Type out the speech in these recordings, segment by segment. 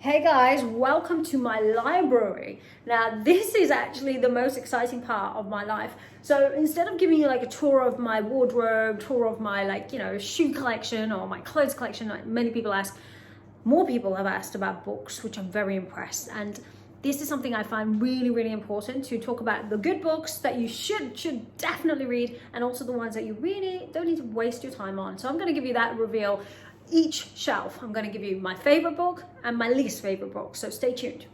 Hey guys, welcome to my library. Now this is actually the most exciting part of my life. So instead of giving you like a tour of my wardrobe, tour of my shoe collection or my clothes collection, like many people ask, more people have asked about books, which I'm very impressed. And this is something I find really important, to talk about the good books that you should definitely read, and also the ones that you really don't need to waste your time on. So I'm going to give you that reveal. Each shelf, I'm going to give you my favorite book and my least favorite book, so stay tuned.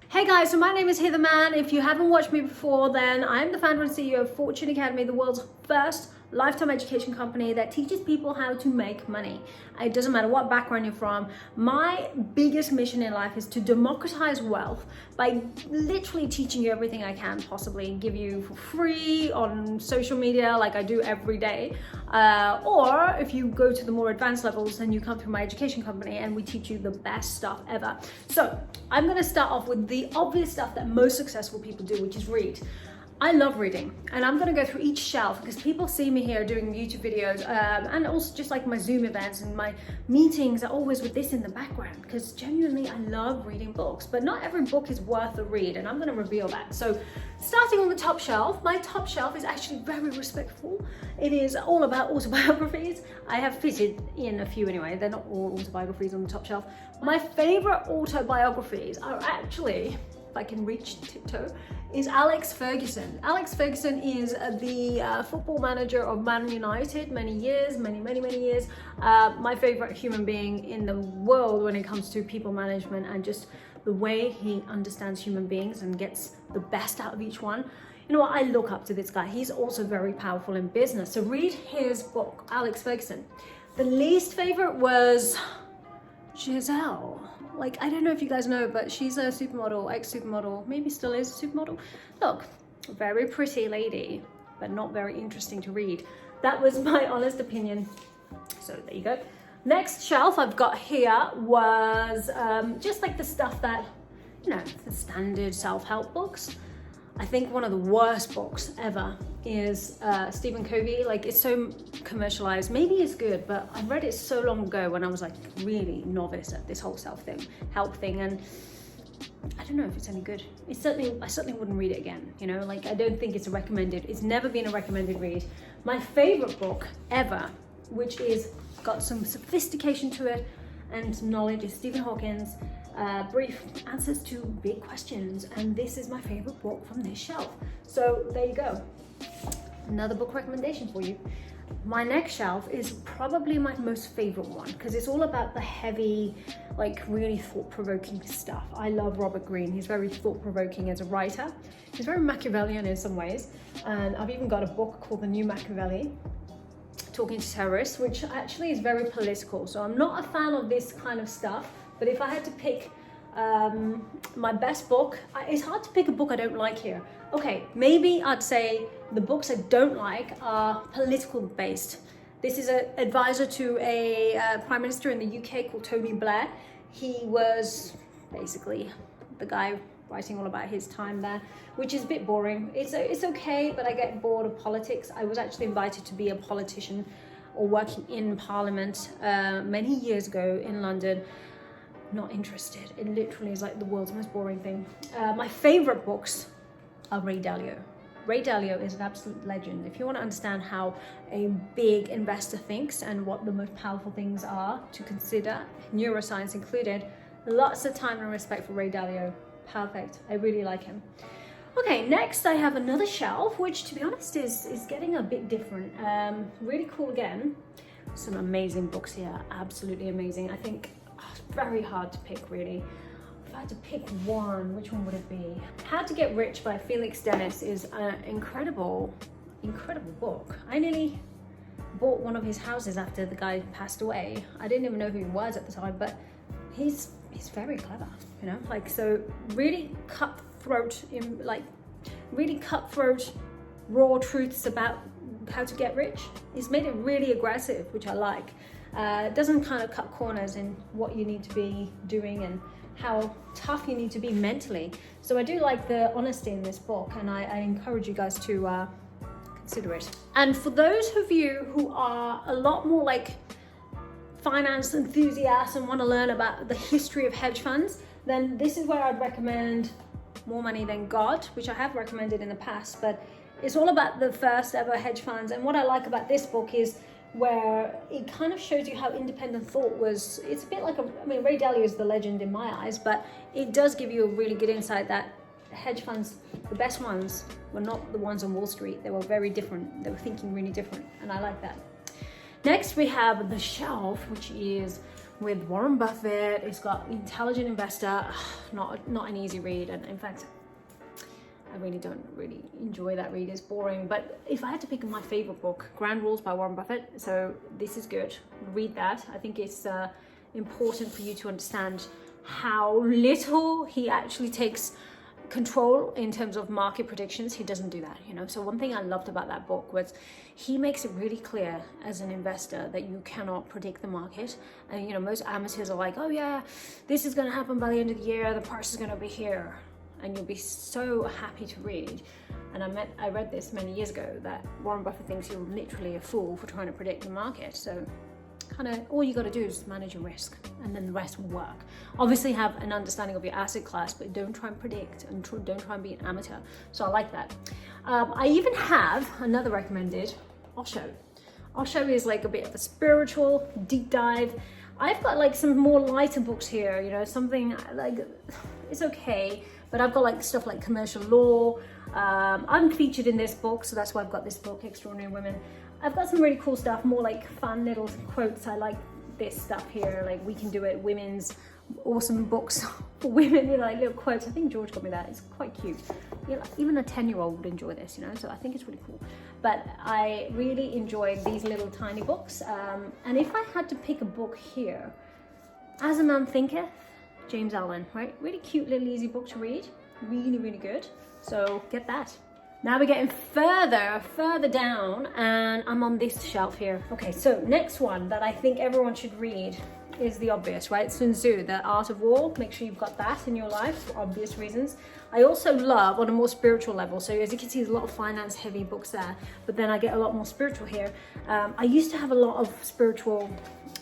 Hey guys, so my name is Hither Mann. If you haven't watched me before, then I am the founder and CEO of Fortune Academy, the world's first lifetime education company that teaches people how to make money. It doesn't matter what background you're from. My biggest mission in life is to democratize wealth by literally teaching you everything I can possibly give you for free on social media, like I do every day. Or if you go to the more advanced levels, then you come through my education company and we teach you the best stuff ever. So I'm gonna start off with the obvious stuff that most successful people do, which is read. I love reading, and I'm gonna go through each shelf because people see me here doing YouTube videos and also just like my Zoom events and my meetings are always with this in the background, because genuinely I love reading books, but not every book is worth a read, and I'm gonna reveal that. So starting on the top shelf, my top shelf is actually very respectful. It is all about autobiographies. I have fitted in a few anyway. They're not all autobiographies on the top shelf. My favorite autobiographies are actually, if I can reach tiptoe, is Alex Ferguson. Alex Ferguson is the football manager of Mann United, many years. My favorite human being in the world when it comes to people management and just the way he understands human beings and gets the best out of each one. You know what, I look up to this guy. He's also very powerful in business. So read his book, Alex Ferguson. The least favorite was Giselle. Like, I don't know if you guys know, but she's a supermodel, ex-supermodel, maybe still is a supermodel. Look, very pretty lady, but not very interesting to read. That was my honest opinion. So there you go. Next shelf I've got here was just like the stuff that, you know, the standard self-help books. I think one of the worst books ever is Stephen Covey. Like, it's so commercialized. Maybe it's good, but I read it so long ago when I was like really novice at this whole self-help thing, and I don't know if it's any good. I certainly wouldn't read it again. You know, like I don't think it's it's never been a recommended read. My favorite book ever, which is got some sophistication to it and knowledge, is Stephen Hawking's Brief Answers to Big Questions, and this is my favorite book from this shelf. So there you go, another book recommendation for you. My next shelf is probably my most favorite one because it's all about the heavy, like really thought-provoking stuff. I love Robert Greene. He's very thought-provoking as a writer. He's very Machiavellian in some ways, and I've even got a book called The New Machiavelli, talking to terrorists, which actually is very political. So I'm not a fan of this kind of stuff. But if I had to pick my best book, it's hard to pick a book I don't like here. Okay, maybe I'd say the books I don't like are political based. This is an advisor to a prime minister in the UK called Tony Blair. He was basically the guy writing all about his time there, which is a bit boring. It's okay, but I get bored of politics. I was actually invited to be a politician or working in Parliament many years ago in London. Not interested. It literally is like the world's most boring thing. My favorite books are Ray Dalio. Ray Dalio is an absolute legend. If you want to understand how a big investor thinks and what the most powerful things are to consider, neuroscience included, lots of time and respect for Ray Dalio. Perfect. I really like him. Okay, next I have another shelf, which to be honest is getting a bit different. Really cool again. Some amazing books here. Absolutely amazing. I think it's very hard to pick, really. If I had to pick one, which one would it be? How to Get Rich by Felix Dennis is an incredible book. I nearly bought one of his houses after the guy passed away. I didn't even know who he was at the time, but he's very clever, you know? Like, so really cutthroat, raw truths about how to get rich. He's made it really aggressive, which I like. It doesn't kind of cut corners in what you need to be doing and how tough you need to be mentally. So I do like the honesty in this book, and I encourage you guys to consider it. And for those of you who are a lot more like finance enthusiast and want to learn about the history of hedge funds, then this is where I'd recommend More Money Than God, which I have recommended in the past, but it's all about the first ever hedge funds. And what I like about this book is where it kind of shows you how independent thought was. It's a bit like Ray Dalio is the legend in my eyes, but it does give you a really good insight that hedge funds, the best ones, were not the ones on Wall Street. They were very different. They were thinking really different, and I like that. Next, we have The Shelf, which is with Warren Buffett. It's got Intelligent Investor. Not an easy read, and in fact, I really don't enjoy that read. It's boring. But if I had to pick my favorite book, Grand Rules by Warren Buffett. So this is good. Read that. I think it's important for you to understand how little he actually takes control in terms of market predictions. He doesn't do that, you know. So one thing I loved about that book was he makes it really clear as an investor that you cannot predict the market. And you know, most amateurs are like, oh yeah, this is going to happen by the end of the year, the price is going to be here, and you'll be so happy to read. And I read this many years ago, that Warren Buffett thinks you're literally a fool for trying to predict the market. So kind of all you got to do is manage your risk, and then the rest will work. Obviously have an understanding of your asset class, but don't try and predict, and don't try and be an amateur. So I like that. I even have another recommended, Osho. Osho is like a bit of a spiritual deep dive. I've got like some more lighter books here, you know, something like, it's okay, but I've got like stuff like commercial law. I'm featured in this book, so that's why I've got this book, Extraordinary Women. I've got some really cool stuff, more like fun little quotes. I like this stuff here, like We Can Do It, women's awesome books for women, you know, like little quotes. I think George got me that. It's quite cute. You know, even a 10-year-old would enjoy this, you know, so I think it's really cool. But I really enjoy these little tiny books. And if I had to pick a book here, As a Man Thinketh, James Allen, right? Really cute little easy book to read. Really, really good. So get that. Now we're getting further down, and I'm on this shelf here. Okay, so next one that I think everyone should read is the obvious, right? Sun Tzu, The Art of War. Make sure you've got that in your life for obvious reasons. I also love, on a more spiritual level, so as you can see, there's a lot of finance heavy books there, but then I get a lot more spiritual here. I used to have a lot of spiritual,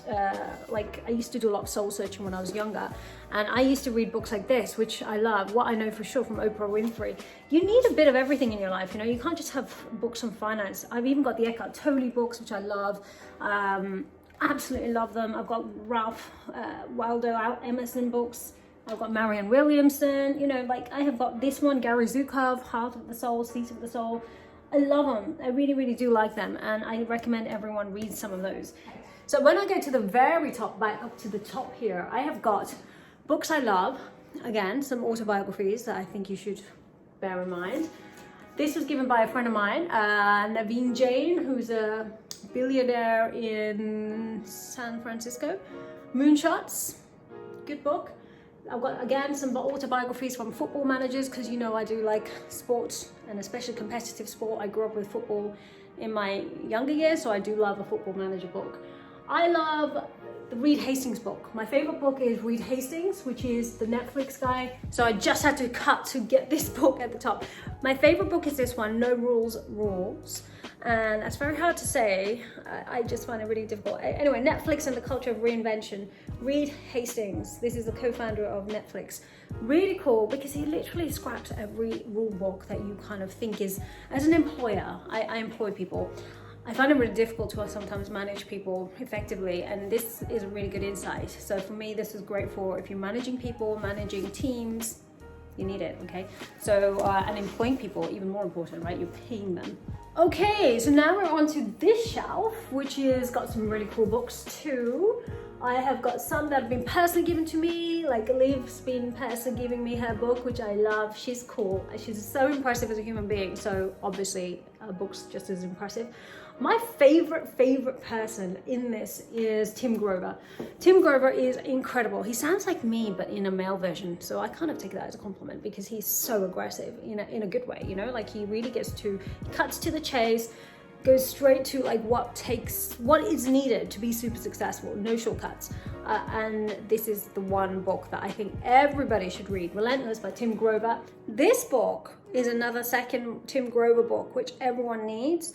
I used to do a lot of soul searching when I was younger, and I used to read books like this, which I love. What I know for sure from Oprah Winfrey, you need a bit of everything in your life, you know. You can't just have books on finance. I've even got the Eckhart Tolle books, which I love. Absolutely love them. I've got Ralph Waldo Emerson books. I've got Marianne Williamson, you know, like I have got this one, Gary Zukov, Heart of the Soul, Seat of the Soul. I love them. I really, really do like them, and I recommend everyone read some of those. So when I go to the very top, back up to the top here, I have got books I love. Again, some autobiographies that I think you should bear in mind. This was given by a friend of mine, Naveen Jain, who's a billionaire in San Francisco. Moonshots, good book. I've got, again, some autobiographies from football managers, because you know I do like sports, and especially competitive sport. I grew up with football in my younger years, so I do love a football manager book. I love the Reed Hastings book. My favorite book is Reed Hastings, which is the Netflix guy. So I just had to cut to get this book at the top. My favorite book is this one, No Rules Rules. And that's very hard to say. I just find it really difficult. Anyway, Netflix and the Culture of Reinvention. Reed Hastings. This is the co-founder of Netflix. Really cool, because he literally scraps every rule book that you kind of think is, as an employer, I employ people. I find it really difficult to sometimes manage people effectively, and this is a really good insight. So for me, this is great for if you're managing people, managing teams, you need it, okay? So, and employing people, even more important, right? You're paying them. Okay, so now we're on to this shelf, which is got some really cool books too. I have got some that have been personally given to me, like Liv's been personally giving me her book, which I love. She's cool. She's so impressive as a human being, so obviously her book's just as impressive. My favorite person in this is Tim Grover. Tim Grover is incredible. He sounds like me, but in a male version. So I kind of take that as a compliment, because he's so aggressive in a good way, you know, like he really he cuts to the chase, goes straight to like what is needed to be super successful, no shortcuts. And this is the one book that I think everybody should read, Relentless by Tim Grover. This book is another second Tim Grover book, which everyone needs.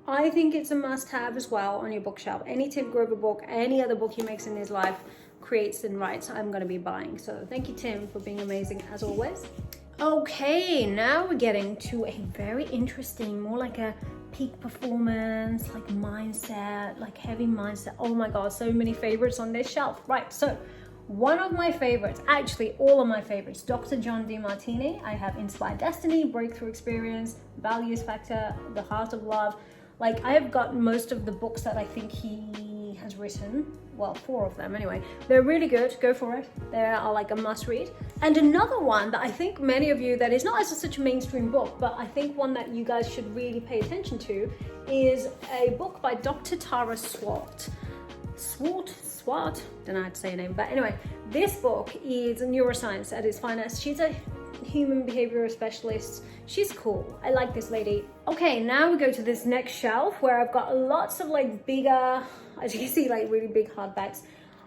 I think it's a must-have as well on your bookshelf. Any Tim Grover book, any other book he makes in his life, creates and writes, I'm going to be buying. So thank you, Tim, for being amazing as always. Okay, now we're getting to a very interesting, more like a peak performance, like mindset, like heavy mindset. Oh my God, so many favorites on this shelf. Right, so one of my favorites, actually all of my favorites, Dr. John Demartini. I have Inspired Destiny, Breakthrough Experience, Values Factor, The Heart of Love. Like, I have got most of the books that I think he has written. Well, 4 of them anyway. They're really good, go for it. They are like a must read. And another one that I think many of you, that is not as such a mainstream book, but I think one that you guys should really pay attention to, is a book by Dr. Tara Swart, don't know how to say her name, but anyway, this book is neuroscience at its finest. She's a human behavioral specialist. She's cool. I like this lady. Okay, now we go to this next shelf where I've got lots of like bigger, as you can see, like really big hardbacks.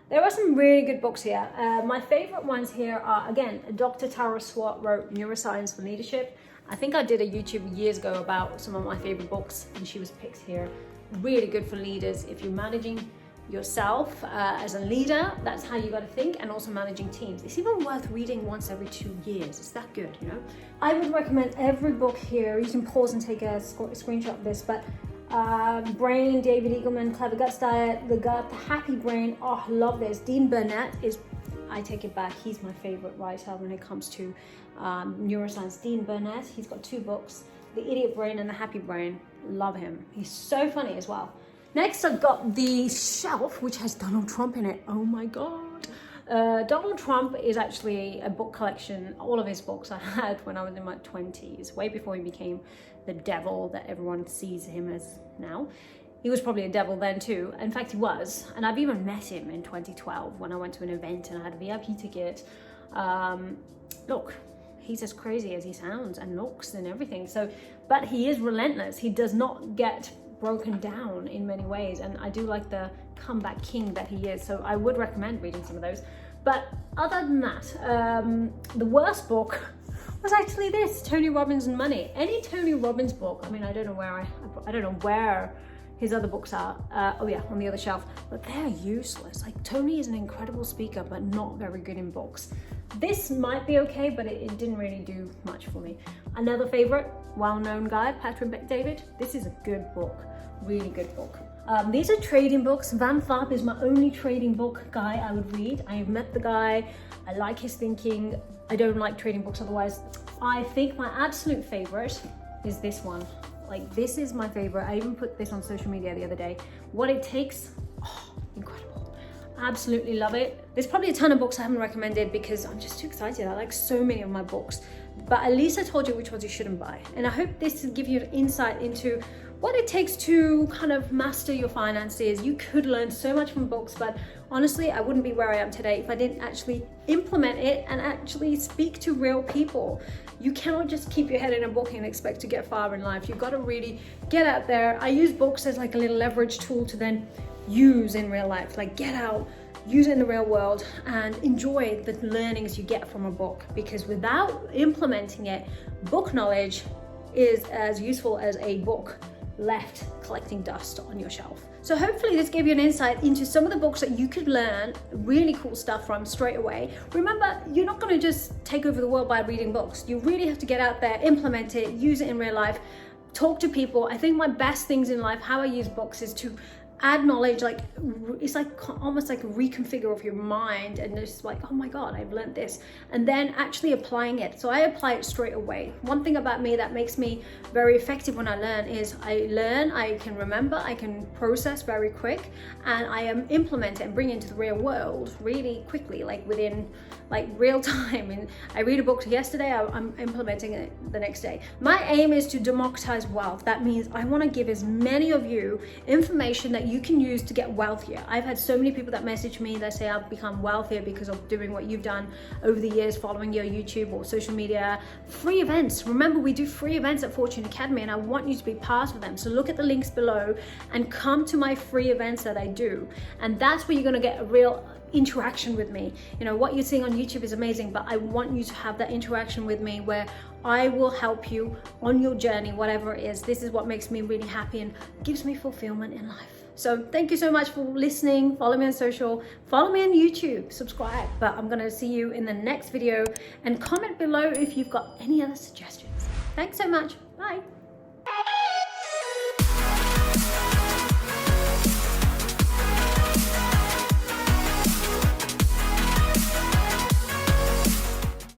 There are some really good books here. My favorite ones here are, again, Dr. Tara Swart wrote Neuroscience for Leadership. I think I did a YouTube years ago about some of my favorite books, and she was picked here. Really good for leaders. If you're managing yourself as a leader, that's how you got to think, and also managing teams. It's even worth reading once every 2 years. It's that good, you know. I would recommend every book here. You can pause and take a screenshot of this, but Brain, David Eagleman, Clever Guts Diet, The Gut, The Happy Brain. Oh, I love this. Dean Burnett is, I take it back, he's my favorite writer when it comes to neuroscience. Dean Burnett, he's got 2 books, The Idiot Brain and The Happy Brain. Love him. He's so funny as well. Next, I've got the shelf, which has Donald Trump in it. Oh my God. Donald Trump is actually a book collection. All of his books I had when I was in my 20s, way before he became the devil that everyone sees him as now. He was probably a devil then too. In fact, he was. And I've even met him in 2012 when I went to an event and I had a VIP ticket. Look, he's as crazy as he sounds and looks and everything. So, but he is relentless. He does not get broken down in many ways, and I do like the comeback king that he is, so I would recommend reading some of those. But other than that, the worst book was actually this, Tony Robbins and Money. Any Tony Robbins book, I mean, I don't know where his other books are. Oh yeah, on the other shelf, but they're useless. Like, Tony is an incredible speaker, but not very good in books. This might be okay, but it didn't really do much for me. Another favorite, well-known guy, Patrick Bet-David. This is a good book, really good book. These are trading books. Van Tharp is my only trading book guy I would read. I have met the guy, I like his thinking. I don't like trading books otherwise. I think my absolute favorite is this one. Like, this is my favorite. I even put this on social media the other day. What It Takes, oh, incredible. Absolutely love it. There's probably a ton of books I haven't recommended because I'm just too excited. I like so many of my books, but at least I told you which ones you shouldn't buy. And I hope this will give you an insight into what it takes to kind of master your finances. You could learn so much from books, but honestly, I wouldn't be where I am today if I didn't actually implement it and actually speak to real people. You cannot just keep your head in a book and expect to get far in life. You've got to really get out there. I use books as like a little leverage tool to then use in real life. Like, get out, use it in the real world, and enjoy the learnings you get from a book, because without implementing it, book knowledge is as useful as a book left collecting dust on your shelf. So hopefully this gave you an insight into some of the books that you could learn really cool stuff from straight away. Remember, you're not going to just take over the world by reading books. You really have to get out there, implement it, use it in real life, talk to people. I think my best things in life, how I use books, is to add knowledge. Like, it's like almost like a reconfigure of your mind, and it's like, oh my God, I've learned this, and then actually applying it. So I apply it straight away. One thing about me that makes me very effective when I learn is I can remember, I can process very quick, and I implement it and bring it into the real world really quickly, like within like real time. And I read a book yesterday, I'm implementing it the next day. My aim is to democratize wealth. That means I want to give as many of you information that you can use to get wealthier. I've had so many people that message me that say I've become wealthier because of doing what you've done over the years, following your YouTube or social media. Free events. Remember, we do free events at Fortune Academy, and I want you to be part of them. So look at the links below and come to my free events that I do. And that's where you're going to get a real interaction with me. You know, what you're seeing on YouTube is amazing, but I want you to have that interaction with me where I will help you on your journey, whatever it is. This is what makes me really happy and gives me fulfillment in life. So thank you so much for listening. Follow me on social, follow me on YouTube, subscribe. But I'm going to see you in the next video, and comment below if you've got any other suggestions. Thanks so much. Bye.